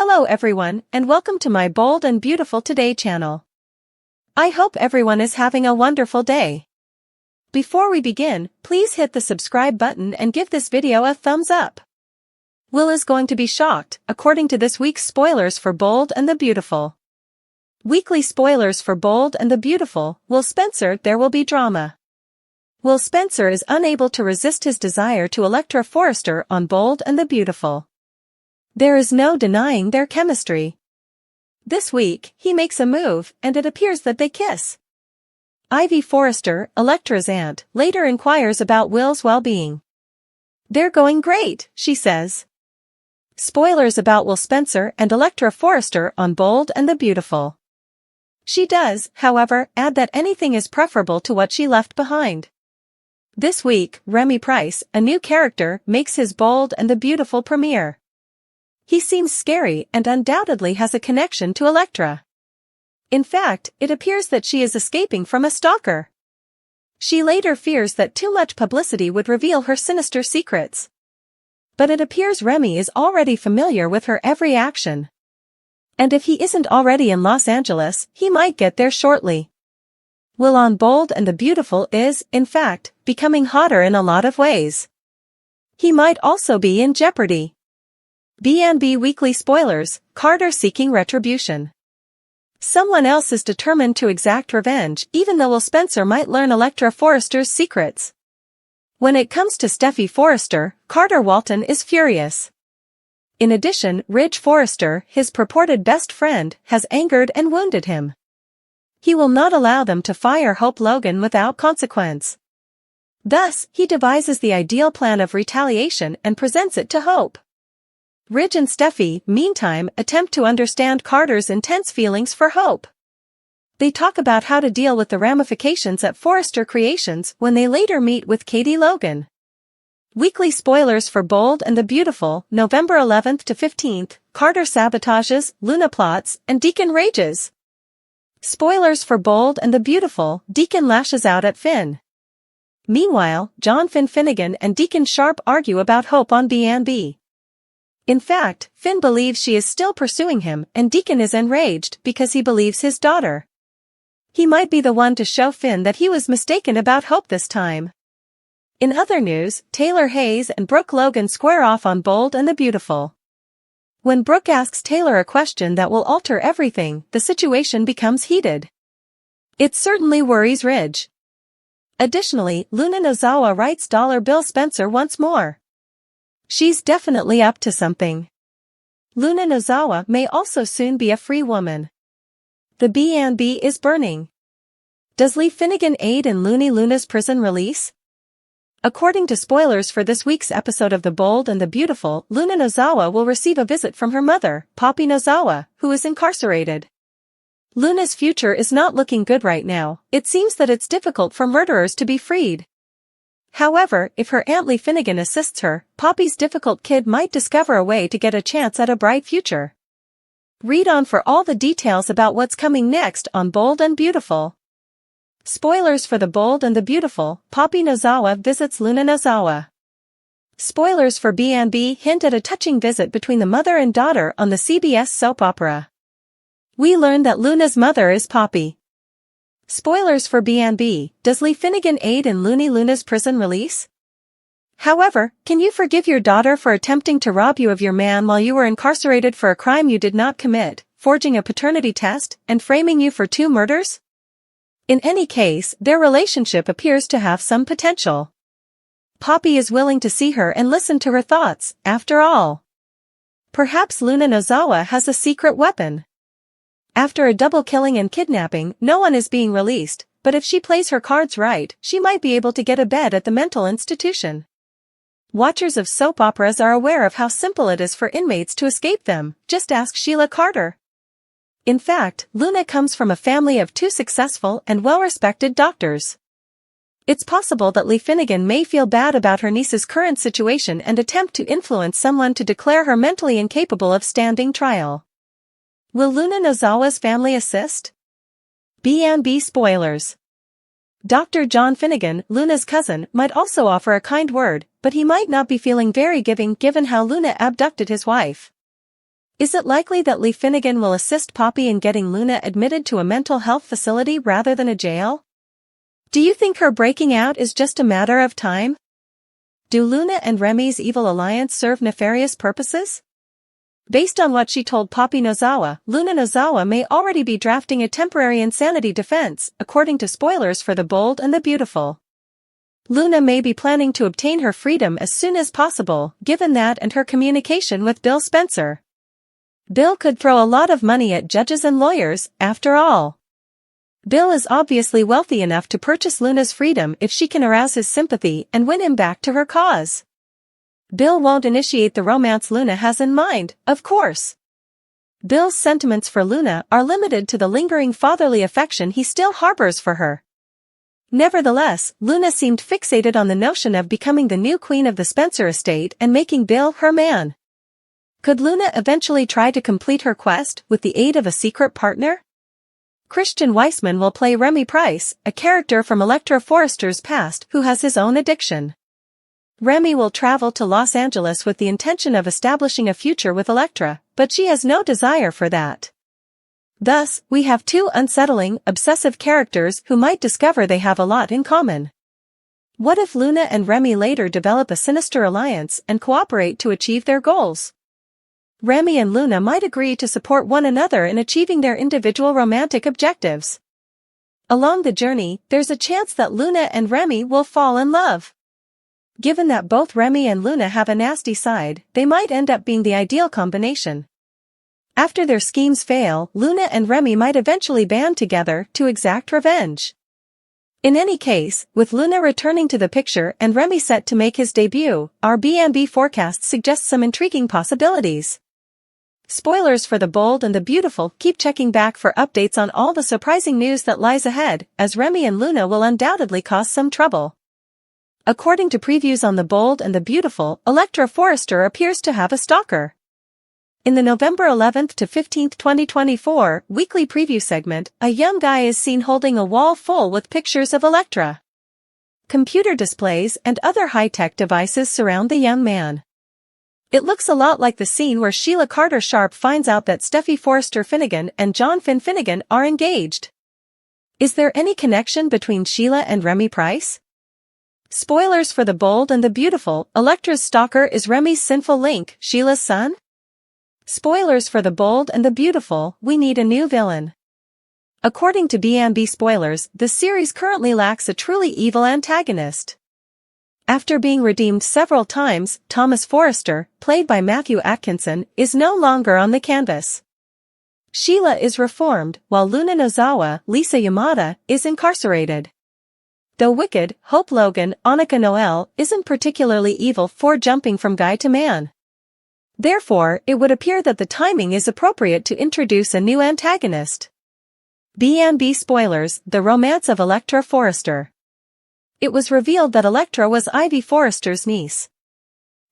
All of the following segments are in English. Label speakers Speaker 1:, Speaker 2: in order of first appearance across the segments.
Speaker 1: Hello everyone, and welcome to my Bold and Beautiful Today channel. I hope everyone is having a wonderful day. Before we begin, please hit the subscribe button and give this video a thumbs up. Will is going to be shocked, according to this week's spoilers for Bold and the Beautiful. Weekly spoilers for Bold and the Beautiful. Will Spencer, there will be drama. Will Spencer is unable to resist his desire to Electra Forrester on Bold and the Beautiful. There is no denying their chemistry. This week, he makes a move, and it appears that they kiss. Ivy Forrester, Electra's aunt, later inquires about Will's well-being. "They're going great," she says. Spoilers about Will Spencer and Electra Forrester on Bold and the Beautiful. She does, however, add that anything is preferable to what she left behind. This week, Remy Price, a new character, makes his Bold and the Beautiful premiere. He seems scary and undoubtedly has a connection to Electra. In fact, it appears that she is escaping from a stalker. She later fears that too much publicity would reveal her sinister secrets. But it appears Remy is already familiar with her every action. And if he isn't already in Los Angeles, he might get there shortly. Will on Bold and the Beautiful is, in fact, becoming hotter in a lot of ways. He might also be in jeopardy. B&B Weekly Spoilers, Carter seeking retribution. Someone else is determined to exact revenge, even though Will Spencer might learn Electra Forrester's secrets. When it comes to Steffi Forrester, Carter Walton is furious. In addition, Ridge Forrester, his purported best friend, has angered and wounded him. He will not allow them to fire Hope Logan without consequence. Thus, he devises the ideal plan of retaliation and presents it to Hope. Ridge and Steffi, meantime, attempt to understand Carter's intense feelings for Hope. They talk about how to deal with the ramifications at Forrester Creations when they later meet with Katie Logan. Weekly spoilers for Bold and the Beautiful, November 11th to 15th, Carter sabotages, Luna plots, and Deacon rages. Spoilers for Bold and the Beautiful, Deacon lashes out at Finn. Meanwhile, John Finnegan and Deacon Sharp argue about Hope on B&B. In fact, Finn believes she is still pursuing him, and Deacon is enraged because he believes his daughter. He might be the one to show Finn that he was mistaken about Hope this time. In other news, Taylor Hayes and Brooke Logan square off on Bold and the Beautiful. When Brooke asks Taylor a question that will alter everything, the situation becomes heated. It certainly worries Ridge. Additionally, Luna Nozawa writes Dollar Bill Spencer once more. She's definitely up to something. Luna Nozawa may also soon be a free woman. The B&B is burning. Does Lee Finnegan aid in Looney Luna's prison release? According to spoilers for this week's episode of The Bold and the Beautiful, Luna Nozawa will receive a visit from her mother, Poppy Nozawa, who is incarcerated. Luna's future is not looking good right now. It seems that it's difficult for murderers to be freed. However, if her Aunt Lee Finnegan assists her, Poppy's difficult kid might discover a way to get a chance at a bright future. Read on for all the details about what's coming next on Bold and Beautiful. Spoilers for The Bold and the Beautiful, Poppy Nozawa visits Luna Nozawa. Spoilers for B&B hint at a touching visit between the mother and daughter on the CBS soap opera. We learn that Luna's mother is Poppy. Spoilers for B&B, does Lee Finnegan aid in Looney Luna's prison release? However, can you forgive your daughter for attempting to rob you of your man while you were incarcerated for a crime you did not commit, forging a paternity test, and framing you for 2 murders? In any case, their relationship appears to have some potential. Poppy is willing to see her and listen to her thoughts, after all. Perhaps Luna Nozawa has a secret weapon. After a double killing and kidnapping, no one is being released, but if she plays her cards right, she might be able to get a bed at the mental institution. Watchers of soap operas are aware of how simple it is for inmates to escape them, just ask Sheila Carter. In fact, Luna comes from a family of 2 successful and well-respected doctors. It's possible that Lee Finnegan may feel bad about her niece's current situation and attempt to influence someone to declare her mentally incapable of standing trial. Will Luna Nozawa's family assist? B&B spoilers. Dr. John Finnegan, Luna's cousin, might also offer a kind word, but he might not be feeling very giving given how Luna abducted his wife. Is it likely that Lee Finnegan will assist Poppy in getting Luna admitted to a mental health facility rather than a jail? Do you think her breaking out is just a matter of time? Do Luna and Remy's evil alliance serve nefarious purposes? Based on what she told Poppy Nozawa, Luna Nozawa may already be drafting a temporary insanity defense, according to spoilers for The Bold and the Beautiful. Luna may be planning to obtain her freedom as soon as possible, given that and her communication with Bill Spencer. Bill could throw a lot of money at judges and lawyers, after all. Bill is obviously wealthy enough to purchase Luna's freedom if she can arouse his sympathy and win him back to her cause. Bill won't initiate the romance Luna has in mind, of course. Bill's sentiments for Luna are limited to the lingering fatherly affection he still harbors for her. Nevertheless, Luna seemed fixated on the notion of becoming the new queen of the Spencer estate and making Bill her man. Could Luna eventually try to complete her quest with the aid of a secret partner? Christian Weissman will play Remy Price, a character from Electra Forrester's past who has his own addiction. Remy will travel to Los Angeles with the intention of establishing a future with Electra, but she has no desire for that. Thus, we have two unsettling, obsessive characters who might discover they have a lot in common. What if Luna and Remy later develop a sinister alliance and cooperate to achieve their goals? Remy and Luna might agree to support one another in achieving their individual romantic objectives. Along the journey, there's a chance that Luna and Remy will fall in love. Given that both Remy and Luna have a nasty side, they might end up being the ideal combination. After their schemes fail, Luna and Remy might eventually band together to exact revenge. In any case, with Luna returning to the picture and Remy set to make his debut, our B&B forecast suggests some intriguing possibilities. Spoilers for The Bold and the Beautiful. Keep checking back for updates on all the surprising news that lies ahead, as Remy and Luna will undoubtedly cause some trouble. According to previews on The Bold and the Beautiful, Electra Forrester appears to have a stalker. In the November 11th to 15th 2024 weekly preview segment, a young guy is seen holding a wall full with pictures of Electra. Computer displays and other high-tech devices surround the young man. It looks a lot like the scene where Sheila Carter Sharp finds out that Steffi Forrester Finnegan and John Finn Finnegan are engaged. Is there any connection between Sheila and Remy Price? Spoilers for The Bold and the Beautiful. Electra's stalker is Remy's sinful link, Sheila's son? Spoilers for The Bold and the Beautiful. We need a new villain. According to B&B spoilers, the series currently lacks a truly evil antagonist. After being redeemed several times, Thomas Forrester, played by Matthew Atkinson, is no longer on the canvas. Sheila is reformed, while Luna Nozawa, Lisa Yamada, is incarcerated. Though wicked, Hope Logan, Annika Noel, isn't particularly evil for jumping from guy to man. Therefore, it would appear that the timing is appropriate to introduce a new antagonist. B&B spoilers, the romance of Electra Forrester. It was revealed that Electra was Ivy Forrester's niece.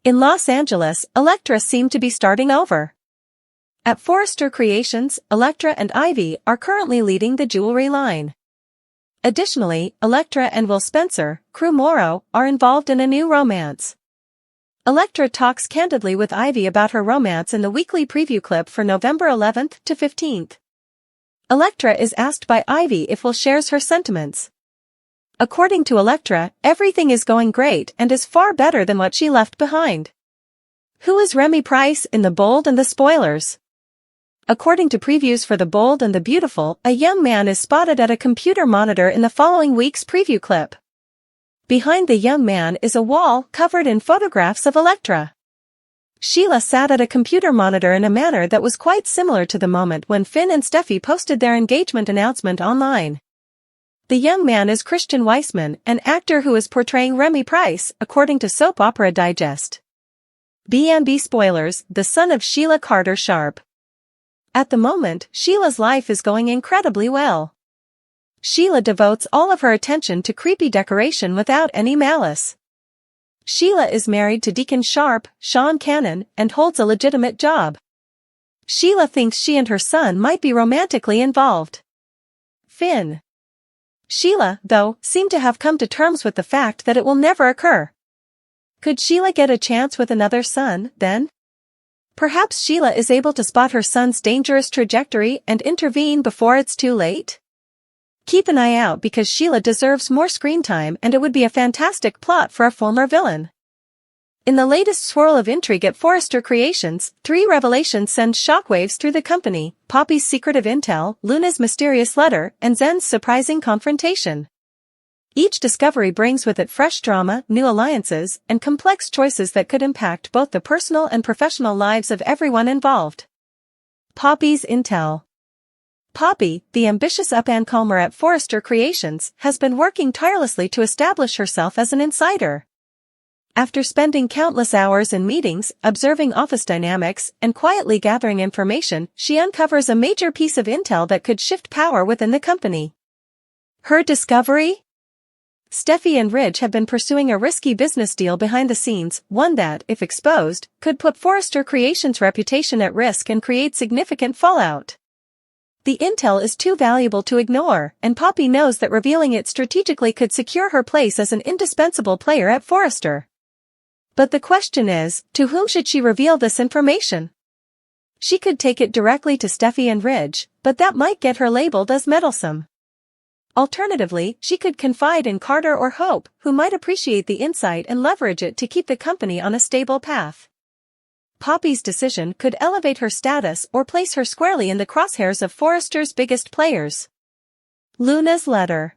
Speaker 1: In Los Angeles, Electra seemed to be starting over. At Forrester Creations, Electra and Ivy are currently leading the jewelry line. Additionally, Electra and Will Spencer, Crew Morrow, are involved in a new romance. Electra talks candidly with Ivy about her romance in the weekly preview clip for November 11th to 15th. Electra is asked by Ivy if Will shares her sentiments. According to Electra, everything is going great and is far better than what she left behind. Who is Remy Price in The Bold and the Spoilers? According to previews for The Bold and the Beautiful, a young man is spotted at a computer monitor in the following week's preview clip. Behind the young man is a wall covered in photographs of Electra. Sheila sat at a computer monitor in a manner that was quite similar to the moment when Finn and Steffi posted their engagement announcement online. The young man is Christian Weissman, an actor who is portraying Remy Price, according to Soap Opera Digest. B&B spoilers, the son of Sheila Carter Sharp. At the moment, Sheila's life is going incredibly well. Sheila devotes all of her attention to creepy decoration without any malice. Sheila is married to Deacon Sharp, Sean Cannon, and holds a legitimate job. Sheila thinks she and her son might be romantically involved. Finn. Sheila, though, seem to have come to terms with the fact that it will never occur. Could Sheila get a chance with another son, then? Perhaps Sheila is able to spot her son's dangerous trajectory and intervene before it's too late? Keep an eye out because Sheila deserves more screen time and it would be a fantastic plot for a former villain. In the latest swirl of intrigue at Forrester Creations, 3 revelations send shockwaves through the company: Poppy's secretive intel, Luna's mysterious letter, and Zen's surprising confrontation. Each discovery brings with it fresh drama, new alliances, and complex choices that could impact both the personal and professional lives of everyone involved. Poppy's intel. Poppy, the ambitious up-and-comer at Forrester Creations, has been working tirelessly to establish herself as an insider. After spending countless hours in meetings, observing office dynamics, and quietly gathering information, she uncovers a major piece of intel that could shift power within the company. Her discovery? Steffi and Ridge have been pursuing a risky business deal behind the scenes, one that, if exposed, could put Forrester Creations' reputation at risk and create significant fallout. The intel is too valuable to ignore, and Poppy knows that revealing it strategically could secure her place as an indispensable player at Forrester. But the question is, to whom should she reveal this information? She could take it directly to Steffi and Ridge, but that might get her labeled as meddlesome. Alternatively, she could confide in Carter or Hope, who might appreciate the insight and leverage it to keep the company on a stable path. Poppy's decision could elevate her status or place her squarely in the crosshairs of Forrester's biggest players. Luna's letter.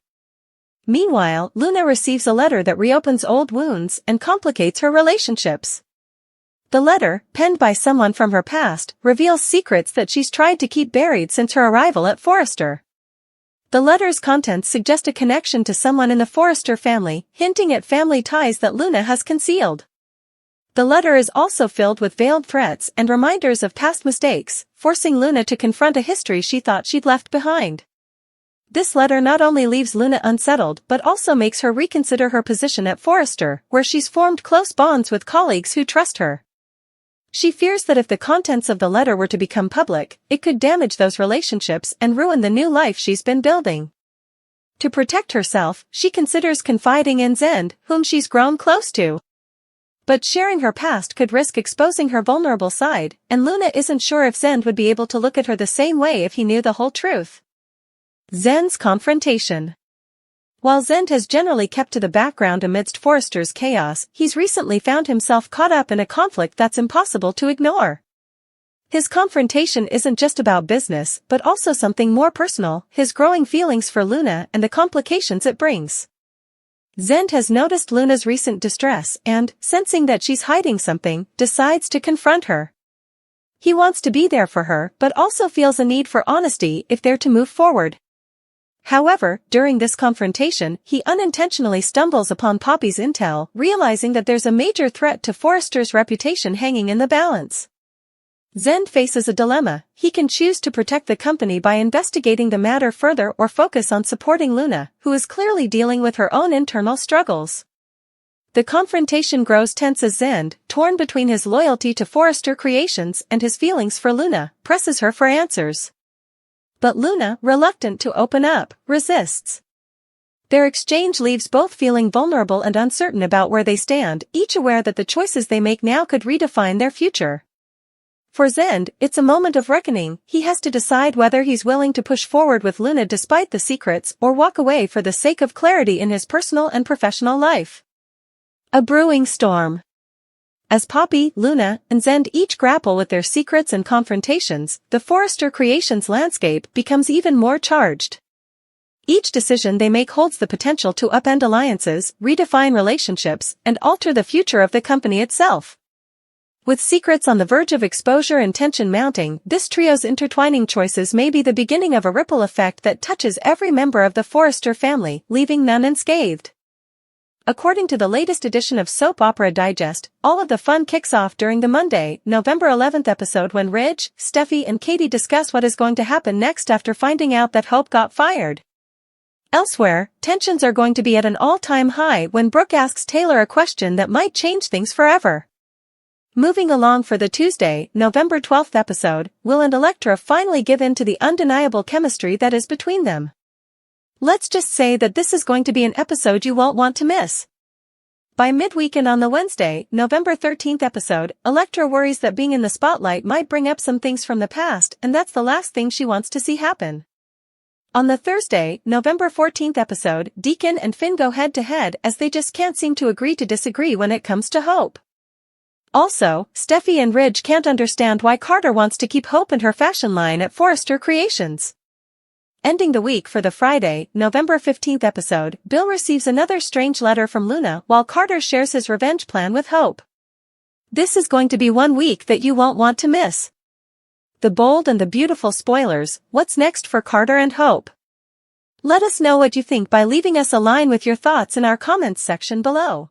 Speaker 1: Meanwhile, Luna receives a letter that reopens old wounds and complicates her relationships. The letter, penned by someone from her past, reveals secrets that she's tried to keep buried since her arrival at Forrester. The letter's contents suggest a connection to someone in the Forrester family, hinting at family ties that Luna has concealed. The letter is also filled with veiled threats and reminders of past mistakes, forcing Luna to confront a history she thought she'd left behind. This letter not only leaves Luna unsettled but also makes her reconsider her position at Forrester, where she's formed close bonds with colleagues who trust her. She fears that if the contents of the letter were to become public, it could damage those relationships and ruin the new life she's been building. To protect herself, she considers confiding in Zen, whom she's grown close to. But sharing her past could risk exposing her vulnerable side, and Luna isn't sure if Zen would be able to look at her the same way if he knew the whole truth. Zen's confrontation. While Zen has generally kept to the background amidst Forrester's chaos, he's recently found himself caught up in a conflict that's impossible to ignore. His confrontation isn't just about business, but also something more personal: his growing feelings for Luna and the complications it brings. Zen has noticed Luna's recent distress and, sensing that she's hiding something, decides to confront her. He wants to be there for her, but also feels a need for honesty if they're to move forward. However, during this confrontation, he unintentionally stumbles upon Poppy's intel, realizing that there's a major threat to Forrester's reputation hanging in the balance. Zen faces a dilemma: he can choose to protect the company by investigating the matter further or focus on supporting Luna, who is clearly dealing with her own internal struggles. The confrontation grows tense as Zen, torn between his loyalty to Forrester Creations and his feelings for Luna, presses her for answers. But Luna, reluctant to open up, resists. Their exchange leaves both feeling vulnerable and uncertain about where they stand, each aware that the choices they make now could redefine their future. For Zen, it's a moment of reckoning. He has to decide whether he's willing to push forward with Luna despite the secrets or walk away for the sake of clarity in his personal and professional life. A brewing storm. As Poppy, Luna, and Zen each grapple with their secrets and confrontations, the Forrester Creations landscape becomes even more charged. Each decision they make holds the potential to upend alliances, redefine relationships, and alter the future of the company itself. With secrets on the verge of exposure and tension mounting, this trio's intertwining choices may be the beginning of a ripple effect that touches every member of the Forrester family, leaving none unscathed. According to the latest edition of Soap Opera Digest, all of the fun kicks off during the Monday, November 11th episode when Ridge, Steffi and Katie discuss what is going to happen next after finding out that Hope got fired. Elsewhere, tensions are going to be at an all-time high when Brooke asks Taylor a question that might change things forever. Moving along for the Tuesday, November 12th episode, Will and Elektra finally give in to the undeniable chemistry that is between them. Let's just say that this is going to be an episode you won't want to miss. By midweek and on the Wednesday, November 13th episode, Elektra worries that being in the spotlight might bring up some things from the past, and that's the last thing she wants to see happen. On the Thursday, November 14th episode, Deacon and Finn go head-to-head as they just can't seem to agree to disagree when it comes to Hope. Also, Steffi and Ridge can't understand why Carter wants to keep Hope in her fashion line at Forrester Creations. Ending the week for the Friday, November 15th episode, Bill receives another strange letter from Luna while Carter shares his revenge plan with Hope. This is going to be one week that you won't want to miss. The bold and the beautiful spoilers, what's next for Carter and Hope? Let us know what you think by leaving us a line with your thoughts in our comments section below.